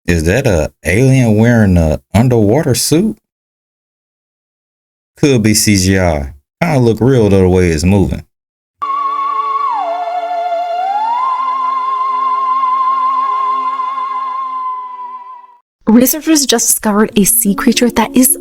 Is that a alien wearing a underwater suit? Could be CGI. Kind of look real though the way it's moving. Researchers just discovered a sea creature that is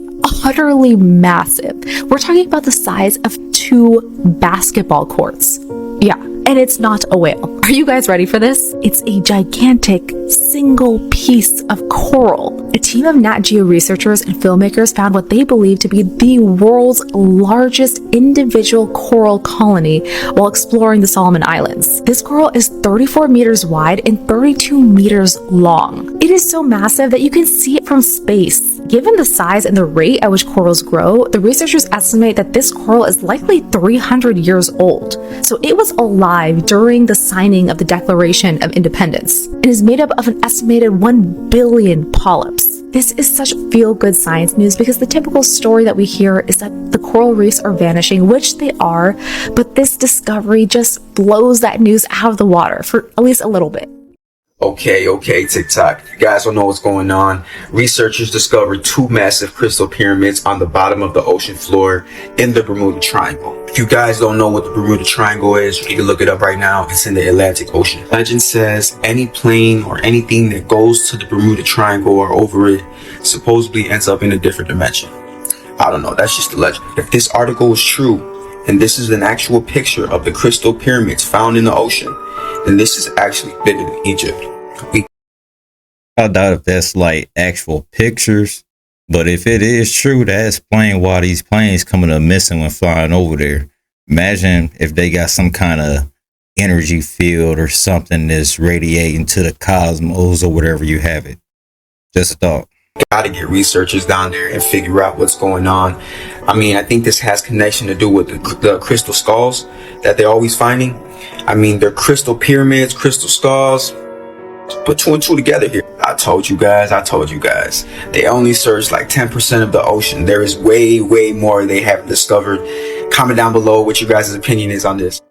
utterly massive. We're talking about the size of 2 basketball courts. Yeah, and it's not a whale. Are you guys ready for this? It's a gigantic single piece of coral. A team of Nat Geo researchers and filmmakers found what they believe to be the world's largest individual coral colony while exploring the Solomon Islands. This coral is 34 meters wide and 32 meters long. It is so massive that you can see it from space. Given the size and the rate at which corals grow, the researchers estimate that this coral is likely 300 years old. So it was alive during the signing of the Declaration of Independence and is made up of an estimated 1 billion polyps. This is such feel-good science news because the typical story that we hear is that the coral reefs are vanishing, which they are, but this discovery just blows that news out of the water for at least a little bit. Okay, TikTok. You guys don't know what's going on. Researchers discovered 2 massive crystal pyramids on the bottom of the ocean floor in the Bermuda Triangle. If you guys don't know what the Bermuda Triangle is, you can look it up right now. It's in the Atlantic Ocean. Legend says any plane or anything that goes to the Bermuda Triangle or over it supposedly ends up in a different dimension. I don't know, that's just a legend. If this article is true, and this is an actual picture of the crystal pyramids found in the ocean, then this is actually bigger than Egypt. I doubt if that's like actual pictures, but if it is true, that explains why these planes coming up missing when flying over there. Imagine if they got some kind of energy field or something that's radiating to the cosmos or whatever you have it. Just a thought. Gotta get researchers down there and figure out what's going on. I mean, I think this has connection to do with the crystal skulls that they're always finding. I mean, they're crystal pyramids, crystal skulls. Put 2 and 2 together here. I told you guys. They only searched like 10% of the ocean. There is way more they haven't discovered. Comment down below what your guys' opinion is on this.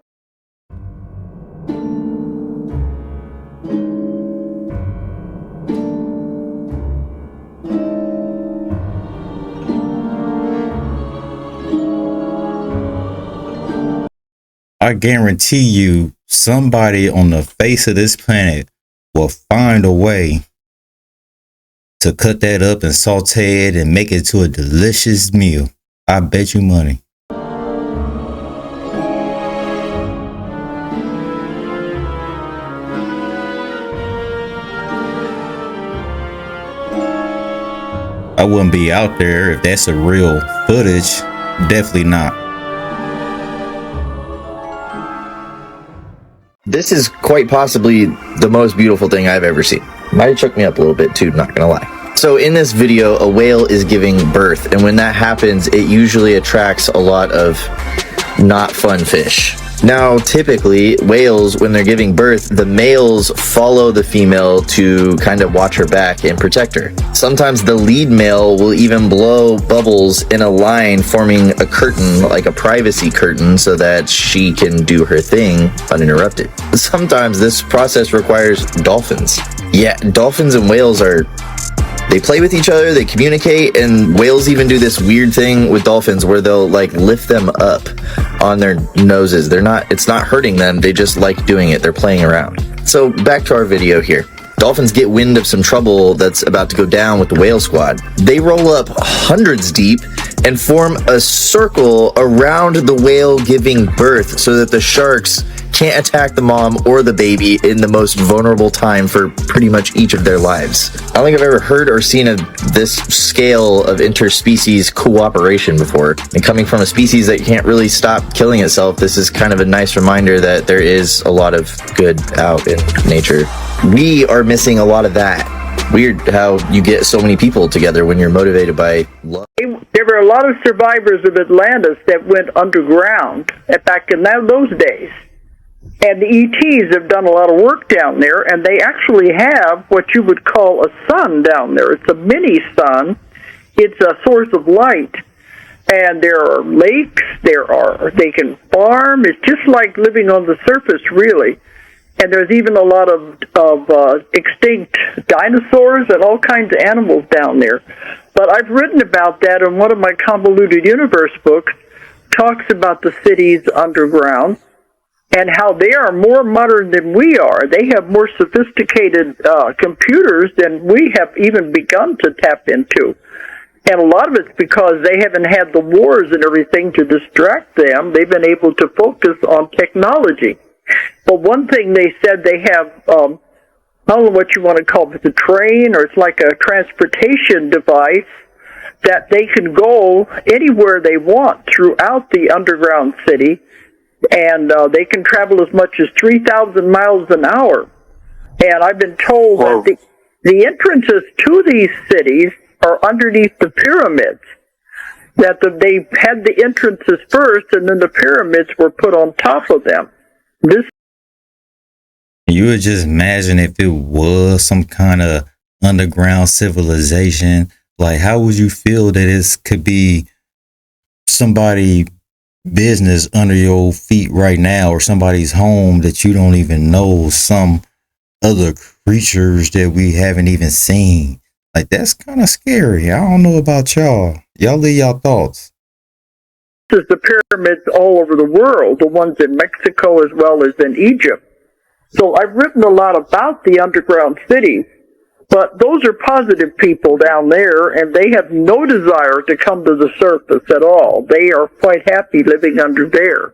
I guarantee you somebody on the face of this planet will find a way to cut that up and saute it and make it to a delicious meal. I bet you money. I wouldn't be out there if that's a real footage. Definitely not. This is quite possibly the most beautiful thing I've ever seen. Might have shook me up a little bit too, not gonna lie. So in this video, a whale is giving birth, and when that happens, it usually attracts a lot of not fun fish. Now, typically, whales, when they're giving birth, the males follow the female to kind of watch her back and protect her. Sometimes the lead male will even blow bubbles in a line, forming a curtain, like a privacy curtain, so that she can do her thing uninterrupted. Sometimes this process requires dolphins. Yeah, dolphins and whales they play with each other, they communicate, and whales even do this weird thing with dolphins where they'll like lift them up on their noses. It's not hurting them, they just like doing it, they're playing around. So back to our video here. Dolphins get wind of some trouble that's about to go down with the whale squad. They roll up hundreds deep and form a circle around the whale giving birth so that the sharks can't attack the mom or the baby in the most vulnerable time for pretty much each of their lives. I don't think I've ever heard or seen this scale of interspecies cooperation before. And coming from a species that can't really stop killing itself, this is kind of a nice reminder that there is a lot of good out in nature. We are missing a lot of that. Weird how you get so many people together when you're motivated by love. There were a lot of survivors of Atlantis that went underground back in those days. And the ETs have done a lot of work down there, and they actually have what you would call a sun down there. It's a mini sun. It's a source of light. And there are lakes, they can farm. It's just like living on the surface, really. And there's even a lot of extinct dinosaurs and all kinds of animals down there. But I've written about that in one of my Convoluted Universe books, talks about the cities underground and how they are more modern than we are. They have more sophisticated computers than we have even begun to tap into. And a lot of it's because they haven't had the wars and everything to distract them. They've been able to focus on technology. But one thing they said, they have, I don't know what you want to call it, the train, or it's like a transportation device that they can go anywhere they want throughout the underground city, and they can travel as much as 3,000 miles an hour. And I've been told that the entrances to these cities are underneath the pyramids, that they had the entrances first, and then the pyramids were put on top of them. You would just imagine if it was some kind of underground civilization, like how would you feel that this could be somebody business under your feet right now, or somebody's home that you don't even know, some other creatures that we haven't even seen? Like, that's kind of scary. I don't know about y'all. Y'all leave y'all thoughts. There's the pyramids all over the world, the ones in Mexico as well as in Egypt. So I've written a lot about the underground cities, but those are positive people down there, and they have no desire to come to the surface at all. They are quite happy living under there.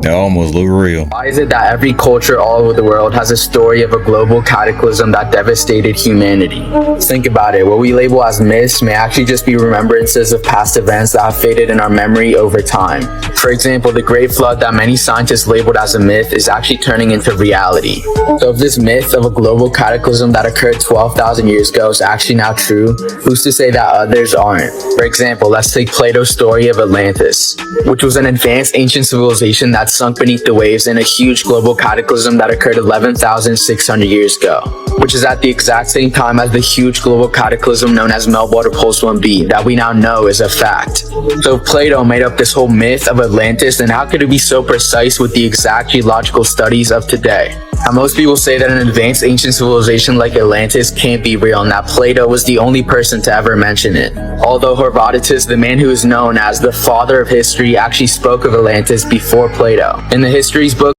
They almost look real. Why is it that every culture all over the world has a story of a global cataclysm that devastated humanity? Think about it. What we label as myths may actually just be remembrances of past events that have faded in our memory over time. For example, the Great Flood that many scientists labeled as a myth is actually turning into reality. So if this myth of a global cataclysm that occurred 12,000 years ago is actually now true, who's to say that others aren't? For example, let's take Plato's story of Atlantis, which was an advanced ancient civilization that sunk beneath the waves in a huge global cataclysm that occurred 11,600 years ago, which is at the exact same time as the huge global cataclysm known as Meltwater Pulse 1b that we now know is a fact. So if Plato made up this whole myth of Atlantis, then how could it be so precise with the exact geological studies of today? Now, most people say that an advanced ancient civilization like Atlantis can't be real, and that Plato was the only person to ever mention it. Although Herodotus, the man who is known as the father of history, actually spoke of Atlantis before Plato. In the Histories book,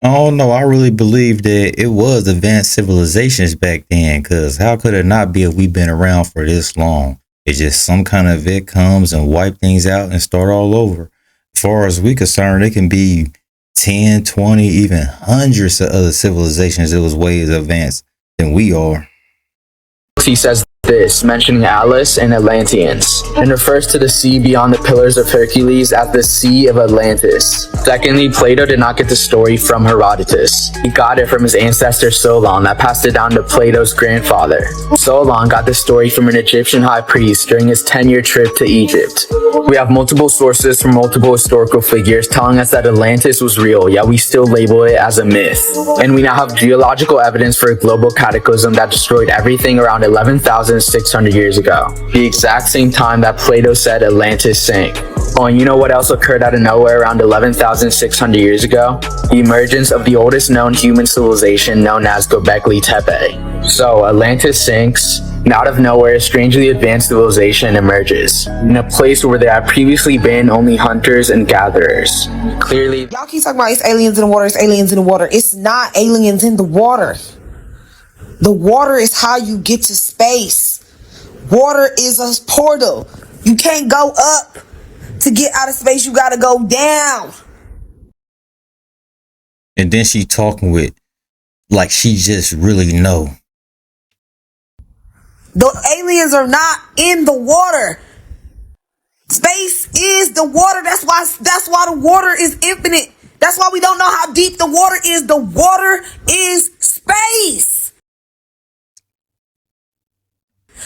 Oh no, I really believe that it was advanced civilizations back then, because how could it not be if we've been around for this long? It's just some kind of event comes and wipe things out and start all over. As far as we're concerned, it can be 10, 20, even hundreds of other civilizations that was way advanced than we are. he says this, mentioning Atlas and Atlanteans, and refers to the sea beyond the Pillars of Hercules as the Sea of Atlantis. Secondly, Plato did not get the story from Herodotus. He got it from his ancestor Solon that passed it down to Plato's grandfather. Solon got the story from an Egyptian high priest during his 10-year trip to Egypt. We have multiple sources from multiple historical figures telling us that Atlantis was real, yet we still label it as a myth. And we now have geological evidence for a global cataclysm that destroyed everything around 11,600 years ago, the exact same time that Plato said Atlantis sank. Oh, and you know what else occurred out of nowhere around 11,600 years ago? The emergence of the oldest known human civilization known as Göbekli Tepe. So, Atlantis sinks, and out of nowhere, a strangely advanced civilization emerges, in a place where there had previously been only hunters and gatherers. Clearly, y'all keep talking about it's aliens in the water, it's aliens in the water. It's not aliens in the water. The water is how you get to space. Water is a portal. You can't go up to get out of space. You gotta go down. And then she talking with, like she just really know. The aliens are not in the water. Space is the water. That's why the water is infinite. That's why we don't know how deep the water is. The water is space.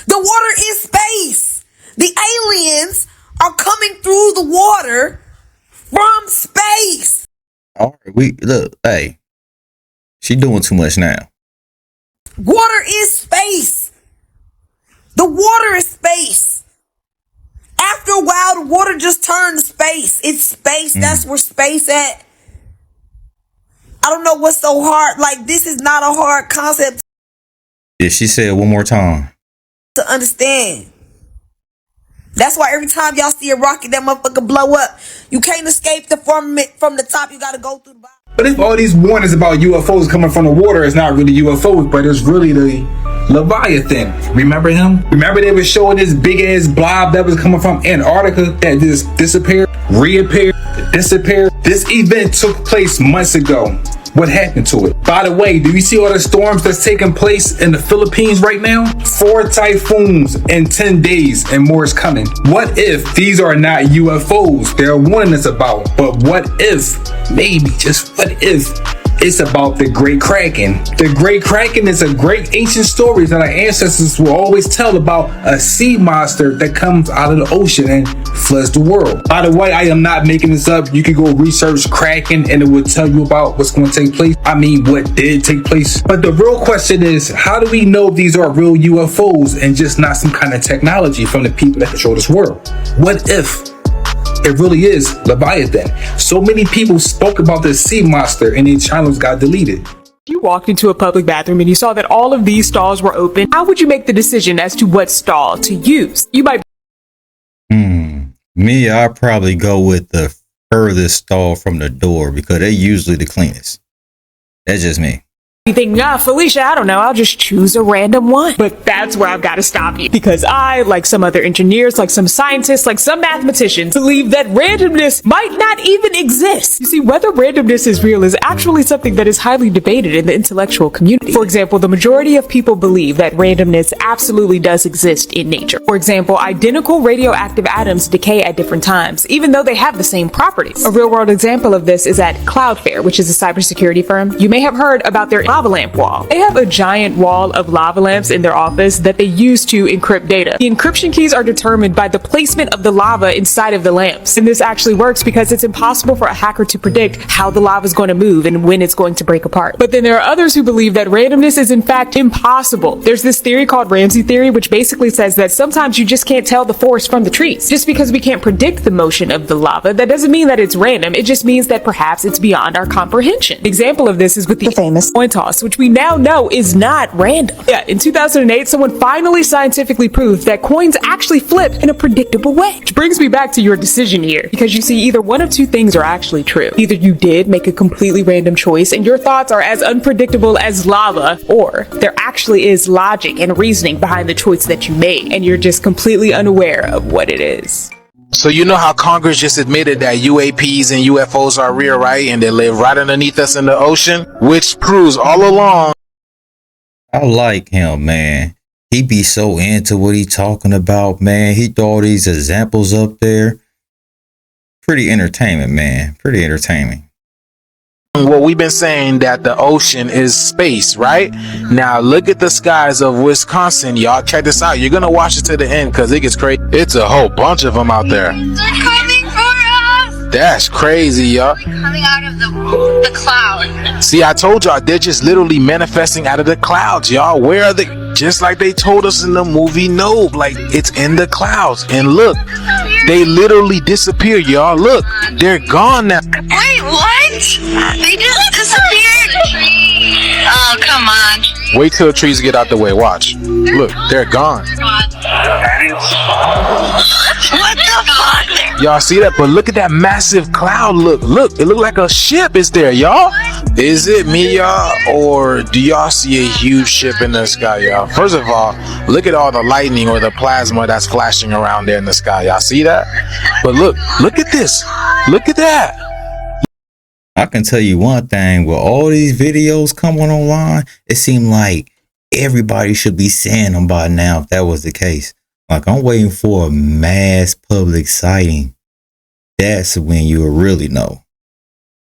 The water is space. The aliens are coming through the water from space. All right, we look, hey, she doing too much now. Water is space. The water is water just turned to space. It's space. That's where space at. I don't know what's so hard. Like, this is not a hard concept Yeah, she said it one more time. to understand. That's why every time y'all see a rocket, that motherfucker blow up. You can't escape the from the top. You gotta go through the bottom. But if all these warnings about UFOs coming from the water is not really UFOs, but it's really the Leviathan. Remember him? Remember they were showing this big ass blob that was coming from Antarctica that just disappeared, reappeared, disappeared. This event took place months ago. What happened to it? By the way, do you see all the storms that's taking place in the Philippines right now? 4 typhoons in 10 days and more is coming. What if these are not UFOs they're warning us about? But what if, maybe just what if, it's about the Great Kraken? The Great Kraken is a great ancient story that our ancestors will always tell about a sea monster that comes out of the ocean and floods the world. By the way, I am not making this up. You can go research Kraken and it will tell you about what's going to take place. I mean, what did take place. But the real question is, how do we know these are real UFOs and just not some kind of technology from the people that control this world? What if it really is Leviathan? So many people spoke about this sea monster and their channels got deleted. You walked into a public bathroom and you saw that all of these stalls were open. How would you make the decision as to what stall to use? You might Me, I'd probably go with the furthest stall from the door because they're usually the cleanest. That's just me. be thinking, Felicia, I don't know, I'll just choose a random one. But that's where I've got to stop you. Because I, like some other engineers, like some scientists, like some mathematicians, believe that randomness might not even exist. You see, whether randomness is real is actually something that is highly debated in the intellectual community. For example, the majority of people believe that randomness absolutely does exist in nature. For example, identical radioactive atoms decay at different times, even though they have the same properties. A real-world example of this is at Cloudflare, which is a cybersecurity firm. You may have heard about their lava lamp wall. They have a giant wall of lava lamps in their office that they use to encrypt data. The encryption keys are determined by the placement of the lava inside of the lamps. And this actually works because it's impossible for a hacker to predict how the lava is going to move and when it's going to break apart. But then there are others who believe that randomness is in fact impossible. There's this theory called Ramsey theory, which basically says that sometimes you just can't tell the forest from the trees. Just because we can't predict the motion of the lava, that doesn't mean that it's random. It just means that perhaps it's beyond our comprehension. An example of this is with the famous coin toss, which we now know is not random. Yeah, in 2008, someone finally scientifically proved that coins actually flip in a predictable way. Which brings me back to your decision here, because you see, either one of two things are actually true. Either you did make a completely random choice and your thoughts are as unpredictable as lava, or there actually is logic and reasoning behind the choice that you made, and you're just completely unaware of what it is. So you know how Congress just admitted that UAPs and UFOs are real, right? And they live right underneath us in the ocean, which proves all along. I like him, man. He be so into what he talking about, man. He throw all these examples up there. Pretty entertainment, man. Pretty entertaining. Well, we've been saying that the ocean is space, right? Now look at the skies of Wisconsin, y'all. Check this out. You're gonna watch it to the end because it gets crazy. It's a whole bunch of them out there. They're coming for us. That's crazy, y'all. Coming out of the cloud. See, I told y'all, they're just literally manifesting out of the clouds, y'all. Where are they? Just like they told us in the movie Nope, like it's in the clouds. And look, they literally disappear, y'all. Look, they're gone now. Wait, what? They just disappeared. Oh, come on. Wait till the trees get out the way. Watch. Look, they're gone. What the fuck? Y'all see that? But look at that massive cloud. Look, it looked like a ship is there, y'all. Is it me, y'all, or do y'all see a huge ship in the sky, y'all? First of all, look at all the lightning or the plasma that's flashing around there in the sky. Y'all see that? But look at this. Look at that. I can tell you one thing, with all these videos coming online, it seemed like everybody should be seeing them by now if that was the case. Like, I'm waiting for a mass public sighting. That's when you'll really know.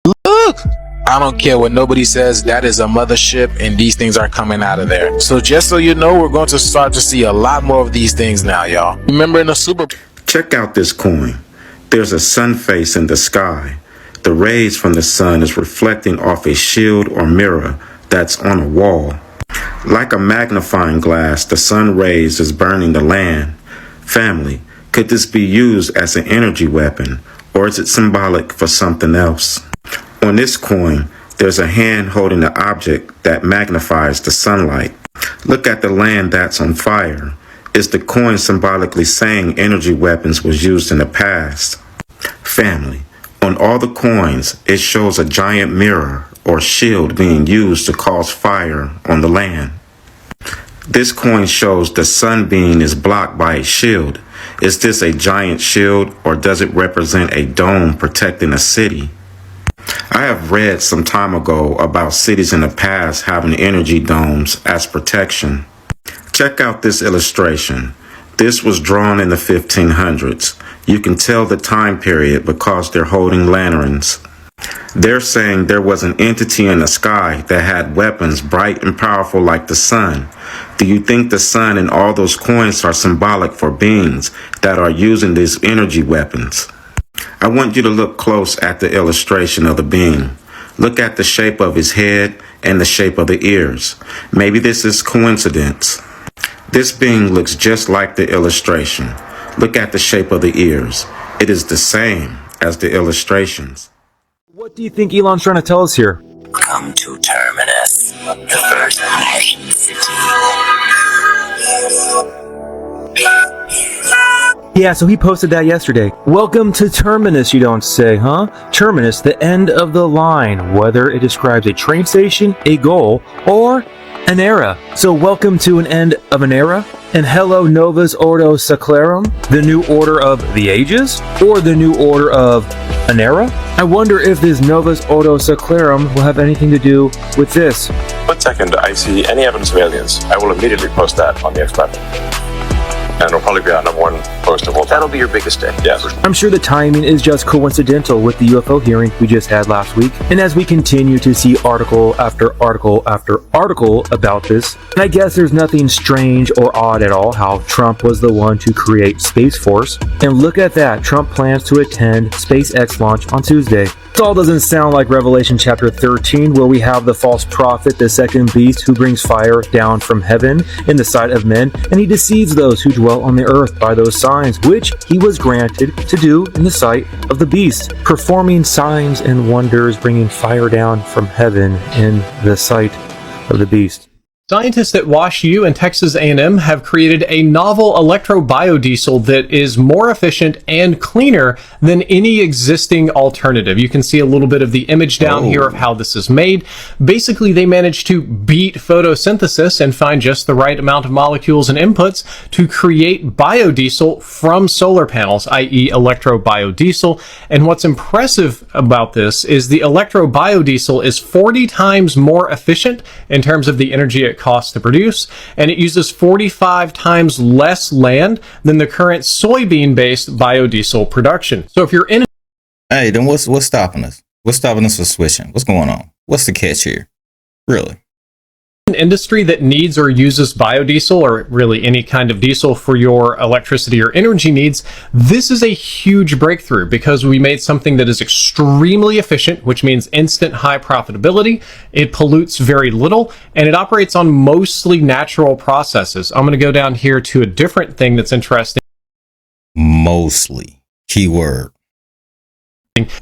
Look! I don't care what nobody says, that is a mothership and these things are coming out of there. So just so you know, we're going to start to see a lot more of these things now, y'all. Remember in the Super... Check out this coin. There's a sun face in the sky. The rays from the sun is reflecting off a shield or mirror that's on a wall. Like a magnifying glass, the sun rays is burning the land, family, Could this be used as an energy weapon, or is it symbolic for something else? On this coin, there's a hand holding an object that magnifies the sunlight. Look at the land that's on fire. Is the coin symbolically saying energy weapons was used in the past? Family, on all the coins, it shows a giant mirror or shield being used to cause fire on the land. This coin shows the sun being is blocked by a shield. Is this a giant shield, or does it represent a dome protecting a city? I have read some time ago about cities in the past having energy domes as protection. Check out this illustration. This was drawn in the 1500s. You can tell the time period because they're holding lanterns. They're saying there was an entity in the sky that had weapons bright and powerful like the sun. Do you think the sun and all those coins are symbolic for beings that are using these energy weapons? I want you to look close at the illustration of the being. Look at the shape of his head and the shape of the ears. Maybe this is coincidence. This being looks just like the illustration. Look at the shape of the ears. It is the same as the illustrations. What do you think Elon's trying to tell us here? Come to Terminus, the first mission city. Yeah, so he posted that yesterday. Welcome to Terminus, you don't say, huh? Terminus, the end of the line, whether it describes a train station, a goal, or an era. So welcome to an end of an era, and hello Novus Ordo Seclorum, the new order of the ages, or the new order of an era? I wonder if this Novus Ordo Seclorum will have anything to do with this. 1 second I see any evidence of aliens, I will immediately post that on the X platform. And it'll probably be our #1 post of all time. That'll be your biggest day. Yes. I'm sure the timing is just coincidental with the UFO hearing we just had last week. And as we continue to see article after article after article about this, and I guess there's nothing strange or odd at all how Trump was the one to create Space Force. And look at that, Trump plans to attend SpaceX launch on Tuesday. This all doesn't sound like Revelation chapter 13, where we have the false prophet, the second beast, who brings fire down from heaven in the sight of men, and he deceives those who dwell on the earth by those signs, which he was granted to do in the sight of the beast, performing signs and wonders, bringing fire down from heaven in the sight of the beast. Scientists at WashU and Texas A&M have created a novel electro-biodiesel that is more efficient and cleaner than any existing alternative. You can see a little bit of the image down here of how this is made. Basically, they managed to beat photosynthesis and find just the right amount of molecules and inputs to create biodiesel from solar panels, i.e. electro-biodiesel. And what's impressive about this is the electro-biodiesel is 40 times more efficient in terms of the energy it costs to produce, and it uses 45 times less land than the current soybean-based biodiesel production. So if you're in... Hey, then what's stopping us? What's stopping us from switching? What's going on? What's the catch here? Really? An industry that needs or uses biodiesel, or really any kind of diesel for your electricity or energy needs, this is a huge breakthrough because we made something that is extremely efficient, which means instant high profitability. It pollutes very little, and it operates on mostly natural processes. I'm going to go down here to a different thing that's interesting. Mostly. Keyword.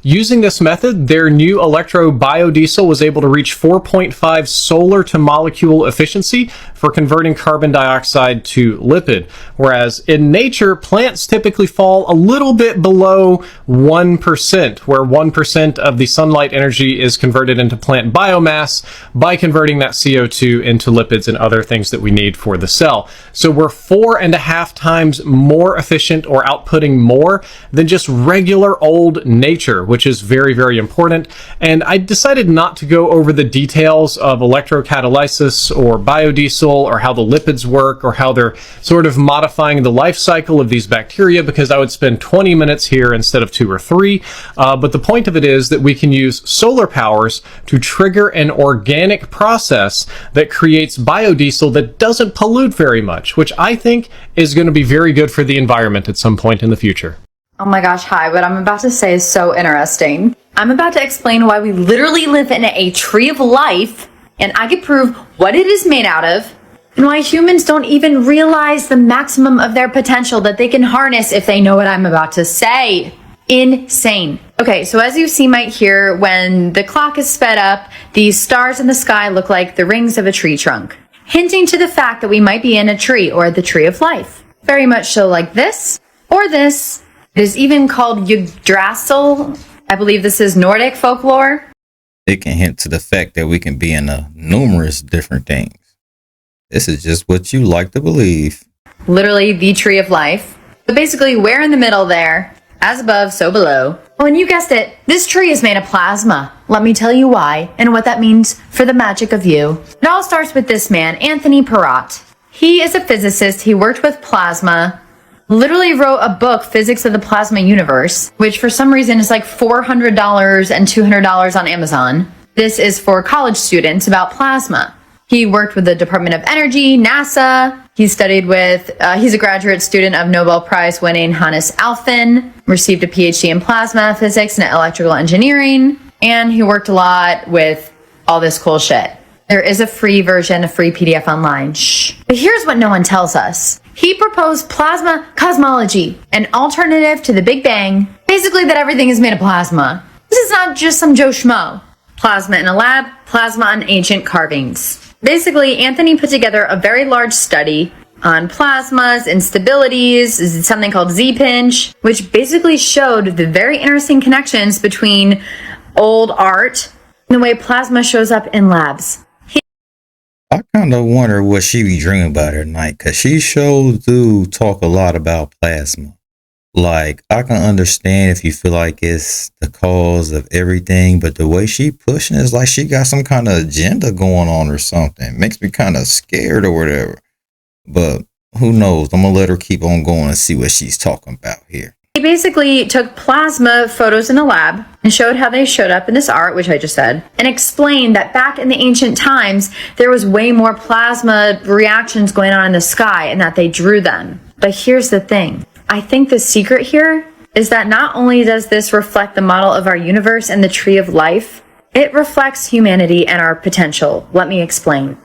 Using this method, their new electro-biodiesel was able to reach 4.5 solar to molecule efficiency for converting carbon dioxide to lipid. Whereas in nature, plants typically fall a little bit below 1%, where 1% of the sunlight energy is converted into plant biomass by converting that CO2 into lipids and other things that we need for the cell. So we're 4.5 times more efficient, or outputting more than just regular old nature, which is very, very important. And I decided not to go over the details of electrocatalysis or biodiesel or how the lipids work or how they're sort of modifying the life cycle of these bacteria, because I would spend 20 minutes here instead of 2 or 3. But the point of it is that we can use solar powers to trigger an organic process that creates biodiesel that doesn't pollute very much, which I think is going to be very good for the environment at some point in the future. Oh my gosh, hi, what I'm about to say is so interesting. I'm about to explain why we literally live in a tree of life, and I can prove what it is made out of, and why humans don't even realize the maximum of their potential that they can harness if they know what I'm about to say. Insane. Okay, so as you see right here, when the clock is sped up, these stars in the sky look like the rings of a tree trunk, hinting to the fact that we might be in a tree or the tree of life. Very much so like this or this. It is even called Yggdrasil. I believe this is Nordic folklore. It can hint to the fact that we can be in numerous different things. This is just what you like to believe. Literally the tree of life. So basically, we're in the middle there. As above, so below. Oh, and you guessed it. This tree is made of plasma. Let me tell you why and what that means for the magic of you. It all starts with this man, Anthony Perrott. He is a physicist. He worked with plasma. Literally wrote a book, Physics of the Plasma Universe, which for some reason is like $400 and $200 on Amazon. This is for college students about plasma. He worked with the Department of Energy, NASA. He studied with, he's a graduate student of Nobel Prize winning Hannes Alfvén, received a PhD in plasma physics and electrical engineering, and he worked a lot with all this cool shit. There is a free version, a free PDF online. Shh. But here's what no one tells us. He proposed plasma cosmology, an alternative to the Big Bang, basically that everything is made of plasma. This is not just some Joe Schmo. Plasma in a lab, plasma on ancient carvings. Basically, Anthony put together a very large study on plasmas, instabilities, something called Z-pinch, which basically showed the very interesting connections between old art and the way plasma shows up in labs. I kind of wonder what she be dreaming about at night, because she sure do talk a lot about plasma. Like, I can understand if you feel like it's the cause of everything, but the way she pushing is like she got some kind of agenda going on or something. Makes me kind of scared or whatever. But who knows? I'm going to let her keep on going and see what she's talking about here. He basically took plasma photos in a lab and showed how they showed up in this art, which I just said, and explained that back in the ancient times, there was way more plasma reactions going on in the sky and that they drew them. But here's the thing. I think the secret here is that not only does this reflect the model of our universe and the tree of life, it reflects humanity and our potential. Let me explain.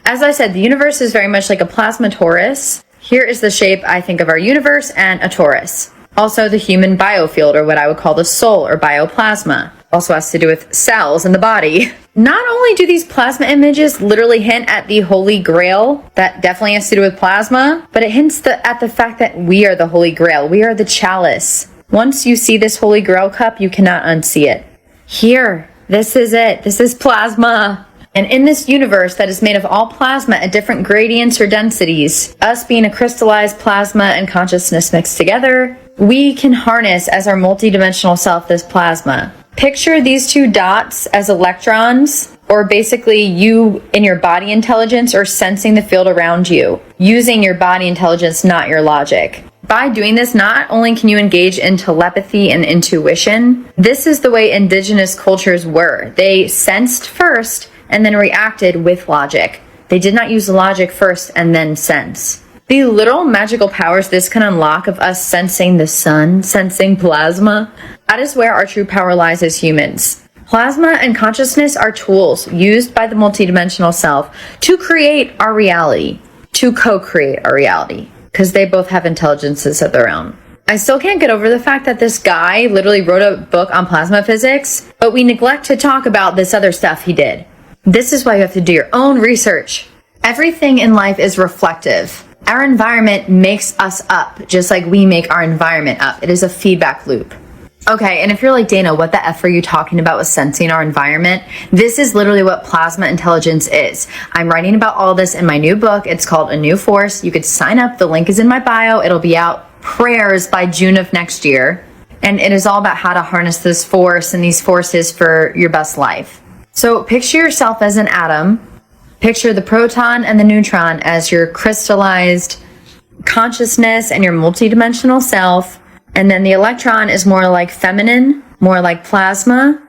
As I said, the universe is very much like a plasma torus. Here is the shape, I think, of our universe and a torus. Also, the human biofield, or what I would call the soul, or bioplasma. Also has to do with cells in the body. Not only do these plasma images literally hint at the Holy Grail, that definitely has to do with plasma, but it hints at the fact that we are the Holy Grail. We are the chalice. Once you see this Holy Grail cup, you cannot unsee it. Here, this is it. This is plasma. And in this universe that is made of all plasma at different gradients or densities, us being a crystallized plasma and consciousness mixed together, we can harness as our multidimensional self this plasma. Picture these two dots as electrons, or basically you in your body intelligence or sensing the field around you, using your body intelligence, not your logic. By doing this, not only can you engage in telepathy and intuition, this is the way indigenous cultures were. They sensed first and then reacted with logic. They did not use logic first and then sense. The literal magical powers this can unlock of us sensing the sun, sensing plasma, that is where our true power lies as humans. Plasma and consciousness are tools used by the multidimensional self to create our reality, to co-create our reality, because they both have intelligences of their own. I still can't get over the fact that this guy literally wrote a book on plasma physics, but we neglect to talk about this other stuff he did. This is why you have to do your own research. Everything in life is reflective. Our environment makes us up, just like we make our environment up. It is a feedback loop. Okay, and if you're like, Dana, what the F are you talking about with sensing our environment? This is literally what plasma intelligence is. I'm writing about all this in my new book. It's called A New Force. You could sign up. The link is in my bio. It'll be out prayers by June of next year. And it is all about how to harness this force and these forces for your best life. So picture yourself as an atom. Picture the proton and the neutron as your crystallized consciousness and your multidimensional self. And then the electron is more like feminine, more like plasma.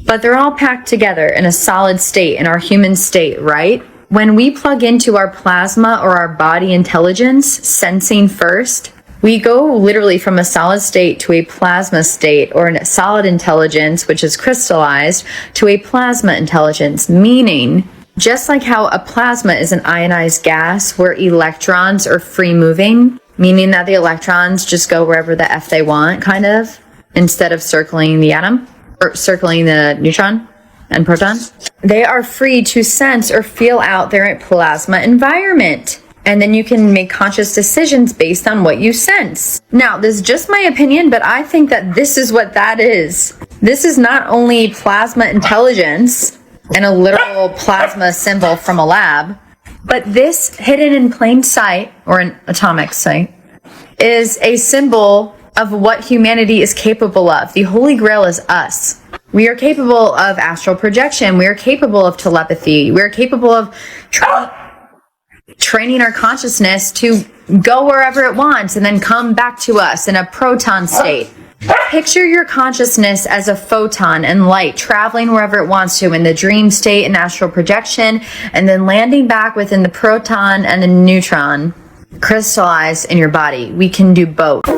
But they're all packed together in a solid state, in our human state, right? When we plug into our plasma or our body intelligence, sensing first, we go literally from a solid state to a plasma state, or a solid intelligence, which is crystallized, to a plasma intelligence, meaning Just like how a plasma is an ionized gas where electrons are free moving, meaning that the electrons just go wherever the F they want, kind of, instead of circling the atom or circling the neutron and proton. They are free to sense or feel out their plasma environment. And then you can make conscious decisions based on what you sense. Now, this is just my opinion, but I think that this is what that is. This is not only plasma intelligence and a literal plasma symbol from a lab, but this hidden in plain sight, or an atomic sight, is a symbol of what humanity is capable of. The Holy Grail is us. We are capable of astral projection. We are capable of telepathy. We are capable of training our consciousness to go wherever it wants and then come back to us in a proton state. Picture your consciousness as a photon and light traveling wherever it wants to in the dream state and astral projection, and then landing back within the proton and the neutron crystallized in your body. We can do both.